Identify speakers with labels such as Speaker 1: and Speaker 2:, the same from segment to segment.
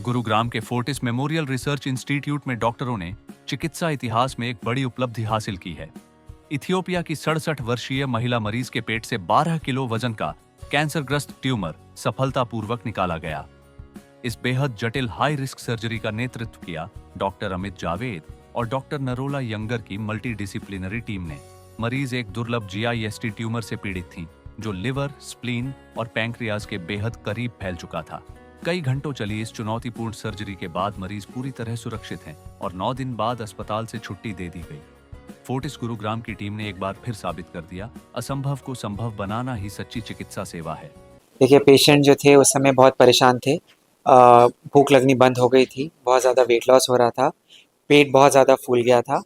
Speaker 1: गुरुग्राम के Fortis memorial research institute में डॉक्टरों ने चिकित्सा इतिहास में एक बड़ी उपलब्धि हासिल की है। इथियोपिया की 67 वर्षीय महिला मरीज के पेट से 12 किलो वजन का कैंसरग्रस्त ट्यूमर सफलतापूर्वक निकाला गया। इस बेहद जटिल हाई रिस्क सर्जरी का नेतृत्व किया डॉक्टर अमित जावेद और डॉक्टर नरोला यंगर की मल्टीडिसिप्लिनरी टीम ने। मरीज एक दुर्लभ GIST ट्यूमर से पीड़ित थी, जो लिवर, स्प्लीन और पैंक्रियाज के बेहद करीब फैल चुका था। कई घंटों चली इस चुनौतीपूर्ण सर्जरी के बाद मरीज पूरी तरह सुरक्षित हैं और 9 दिन बाद अस्पताल से छुट्टी दे दी गई। फोर्टिस गुरुग्राम की टीम ने एक बार फिर साबित कर दिया, असंभव को संभव बनाना ही सच्ची चिकित्सा सेवा है।
Speaker 2: देखिए, पेशेंट जो थे उस समय बहुत परेशान थे। भूख लगनी बंद हो गई थी, बहुत ज़्यादा वेट लॉस हो रहा था, पेट बहुत ज़्यादा फूल गया था।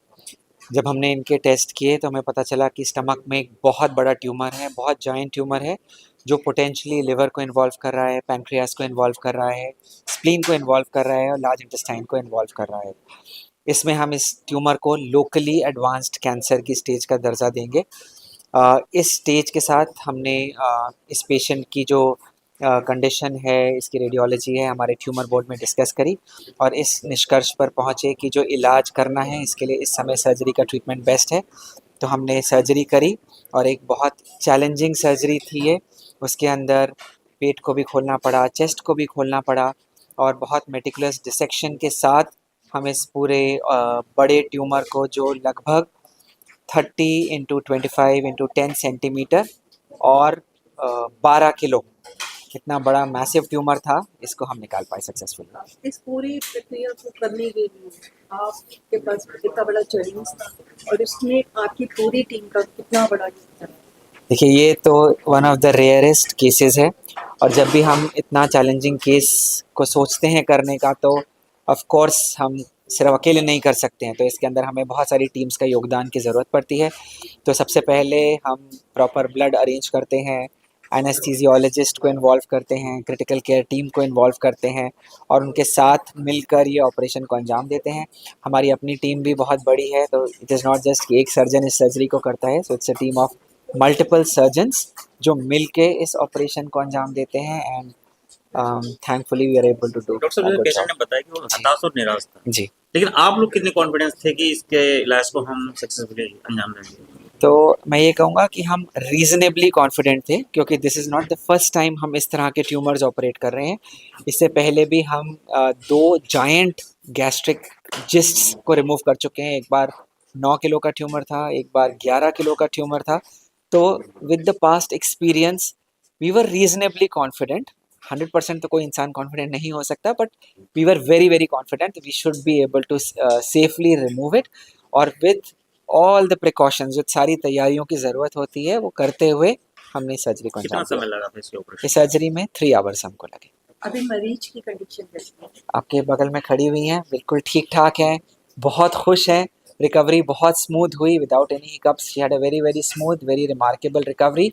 Speaker 2: जब हमने इनके टेस्ट किए तो हमें पता चला कि स्टमक में एक बहुत बड़ा ट्यूमर है, बहुत जायंट ट्यूमर है, जो पोटेंशियली लिवर को इन्वॉल्व कर रहा है, पैंक्रियास को इन्वॉल्व कर रहा है, स्प्लीन को इन्वॉल्व कर रहा है और लार्ज इंटेस्टाइन को इन्वॉल्व कर रहा है। इसमें हम इस ट्यूमर को लोकली एडवांस्ड कैंसर की स्टेज का दर्जा देंगे। इस स्टेज के साथ हमने इस पेशेंट की जो कंडीशन है, इसकी रेडियोलॉजी है, हमारे ट्यूमर बोर्ड में डिस्कस करी और इस निष्कर्ष पर पहुँचे कि जो इलाज करना है इसके लिए इस समय सर्जरी का ट्रीटमेंट बेस्ट है। तो हमने सर्जरी करी और एक बहुत चैलेंजिंग सर्जरी थी ये। उसके अंदर पेट को भी खोलना पड़ा, चेस्ट को भी खोलना पड़ा और बहुत मेटिकुलस डिसेक्शन के साथ हम इस पूरे बड़े ट्यूमर को, जो लगभग 30 इंटू 25 इंटू 10 सेंटीमीटर और 12 किलो, इतना बड़ा मैसिव ट्यूमर था, इसको हम निकाल पाए सक्सेसफुली।
Speaker 3: इस पूरी प्रक्रिया को करने के लिए आपके पास कितना बड़ा चैलेंज था और इसमें आपकी पूरी टीम का कितना बड़ा योगदान?
Speaker 2: देखिए, ये तो one of the rarest cases है और जब भी हम इतना चैलेंजिंग केस को सोचते हैं करने का तो ऑफ कोर्स हम सिर्फ अकेले नहीं कर सकते हैं, तो इसके अंदर हमें बहुत सारी टीम्स का योगदान की ज़रूरत पड़ती है। तो सबसे पहले हम प्रॉपर ब्लड अरेंज करते हैं, एनेस्थीसियोलॉजिस्ट को इन्वॉल्व करते हैं, क्रिटिकल केयर टीम को इन्वॉल्व करते हैं और उनके साथ मिलकर ये ऑपरेशन को अंजाम देते हैं। हमारी अपनी टीम भी बहुत बड़ी है, तो इट इज़ नॉट जस्ट कि एक सर्जन इस सर्जरी को करता है, so it's a team of multiple surgeons जो मिलके इस ऑपरेशन को अंजाम देते हैं and thankfully we are able to do.
Speaker 4: Doctor साहब, पेशेंट ने बताया कि वो हताश और निराश था
Speaker 2: जी,
Speaker 4: लेकिन आप लोग कितने कॉन्फिडेंस थे कि इसके इलाज को हम सक्सेसफुली अंजाम देंगे?
Speaker 2: तो मैं ये कहूँगा कि हम रीजनेबली कॉन्फिडेंट थे, क्योंकि this is not the first time हम इस तरह के ट्यूमर्स ऑपरेट कर रहे हैं। इससे पहले भी हम 2 जायंट गैस्ट्रिक जिस्ट्स को रिमूव कर चुके हैं। एक बार 9 किलो का ट्यूमर था, एक बार 11 किलो का ट्यूमर था। तो with the past experience we were reasonably confident. 100% तो कोई इंसान कॉन्फिडेंट नहीं हो सकता, but we were very very confident we should be able to safely remove it और विद ऑल द प्रिकॉशंस, जो सारी तैयारियों की ज़रूरत होती है वो करते हुए हमने सर्जरी को
Speaker 4: कितना
Speaker 2: अंजाम
Speaker 4: समय
Speaker 2: दिया।
Speaker 4: लगा था इसके ऑपरेशन?
Speaker 2: इस सर्जरी में 3 आवर्स हमको लगे।
Speaker 3: अभी मरीज की कंडीशन कैसी है?
Speaker 2: आपके बगल में खड़ी हुई हैं, बिल्कुल ठीक ठाक हैं, बहुत खुश हैं। रिकवरी बहुत स्मूथ हुई, without any hiccups. She had a very very smooth, very remarkable recovery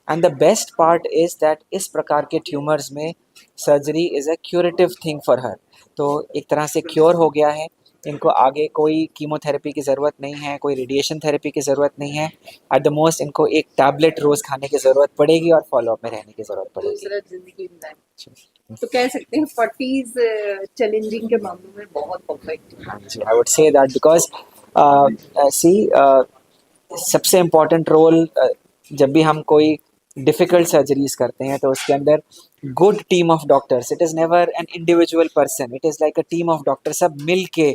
Speaker 2: and the best part is that इस प्रकार के ट्यूमर्स में surgery is a curative thing for her. तो एक तरह से क्योर हो गया है, इनको आगे कोई कीमोथेरेपी की ज़रूरत नहीं है, कोई रेडिएशन थेरेपी की ज़रूरत नहीं है। एट द मोस्ट इनको एक टैबलेट रोज़ खाने की ज़रूरत पड़ेगी और फॉलोअप में रहने की ज़रूरत पड़ेगी।
Speaker 3: दूसरा जिंदगी में तो कह सकते हैं 40s चैलेंजिंग के मामलों में बहुत परफेक्ट।
Speaker 2: हाँ जी, I would say that because सबसे इम्पॉर्टेंट रोल जब भी हम कोई डिफ़िकल्ट सर्जरीज करते हैं तो उसके अंदर good team of doctors, it is never an individual person, it is like a team of doctor, सब मिल के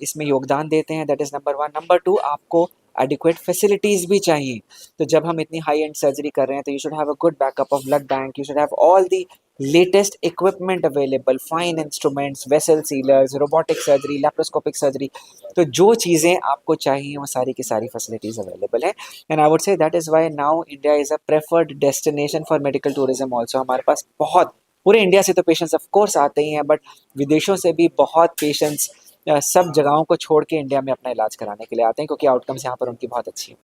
Speaker 2: इसमें योगदान देते हैं। That is number 1। नंबर 2, आपको एडिक्वेट फैसिलिटीज़ भी चाहिए। तो जब हम इतनी हाई एंड सर्जरी कर रहे हैं तो you should have a good backup of blood bank, you should have all the latest equipment available, fine instruments, vessel sealers, robotic surgery, laparoscopic surgery. तो जो चीज़ें आपको चाहिए वो सारी की सारी फैसिलिटीज़ अवेलेबल है and I would say that is why now India is a preferred destination for medical tourism also. हमारे पास बहुत, पूरे इंडिया से तो पेशेंट्स ऑफ कोर्स आते ही हैं, बट विदेशों से भी बहुत पेशेंट्स सब जगहों को छोड़ के इंडिया में अपना इलाज कराने के लिए आते हैं, क्योंकि आउटकम्स यहाँ पर उनकी बहुत अच्छी है।